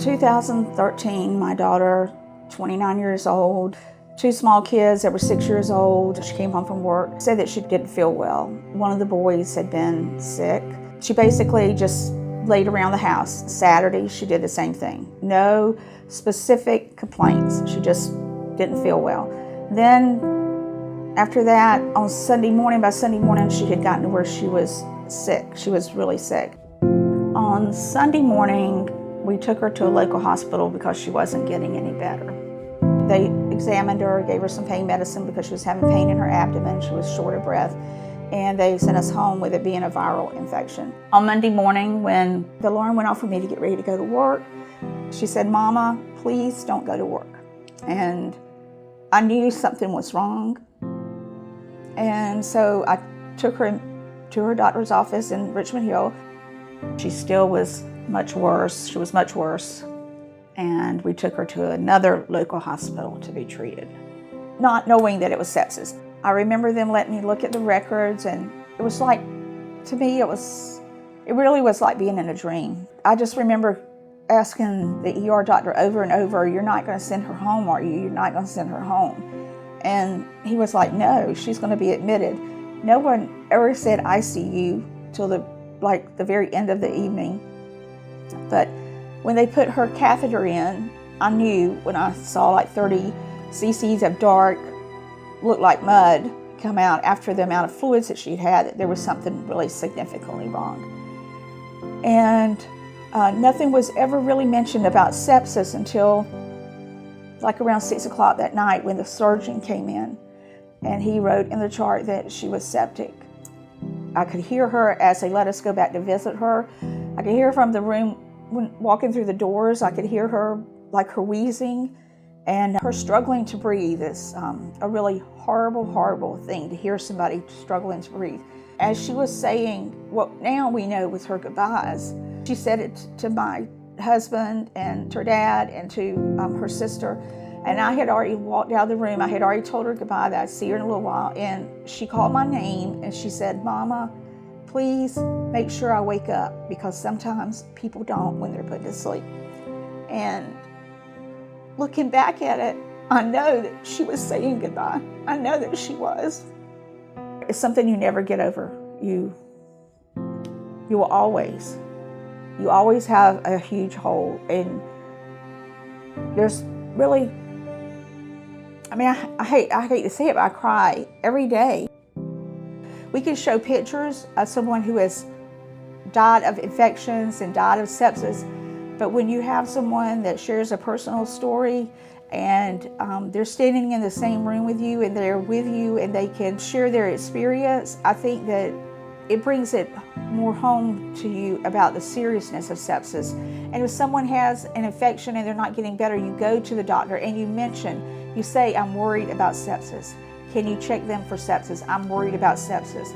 2013, my daughter, 29 years old, two small kids that were 6 years old. She came home from work, said that she didn't feel well. One of the boys had been sick. She basically just laid around the house. Saturday, she did the same thing. No specific complaints. She just didn't feel well. Then after that, on Sunday morning, by Sunday morning, she had gotten to where she was sick. She was really sick. On Sunday morning, we took her to a local hospital because she wasn't getting any better. They examined her, gave her some pain medicine because she was having pain in her abdomen. She was short of breath. And they sent us home with it being a viral infection. On Monday morning, when the alarm went off for me to get ready to go to work, she said, "Mama, please don't go to work." And I knew something was wrong. And so I took her to her doctor's office in Richmond Hill. She still was much worse. She was much worse. And we took her to another local hospital to be treated, not knowing that it was sepsis. I remember them letting me look at the records, and it was like, to me, it really was like being in a dream. I just remember asking the ER doctor over and over, "You're not going to send her home, are you? You're not going to send her home." And he was like, "No, she's going to be admitted." No one ever said ICU till the very end of the evening. But when they put her catheter in, I knew when I saw like 30 cc's of dark, looked like mud, come out after the amount of fluids that she'd had, that there was something really significantly wrong. And nothing was ever really mentioned about sepsis until like around 6 o'clock that night when the surgeon came in, and he wrote in the chart that she was septic. I could hear her as they let us go back to visit her. I could hear her from the room when walking through the doors. I could hear her, like her wheezing and her struggling to breathe. Is a really horrible, horrible thing to hear somebody struggling to breathe. As she was saying what now we know was her goodbyes, she said it to my husband and to her dad and to her sister. And I had already walked out of the room. I had already told her goodbye, that I'd see her in a little while. And she called my name and she said, "Mama, please make sure I wake up, because sometimes people don't when they're put to sleep." And looking back at it, I know that she was saying goodbye. I know that she was. It's something you never get over. You will always have a huge hole. And there's really, I hate to say it, but I cry every day. We can show pictures of someone who has died of infections and died of sepsis, but when you have someone that shares a personal story and they're standing in the same room with you and they're with you and they can share their experience, I think that it brings it more home to you about the seriousness of sepsis. And if someone has an infection and they're not getting better, you go to the doctor and you say, "I'm worried about sepsis. Can you check them for sepsis? I'm worried about sepsis."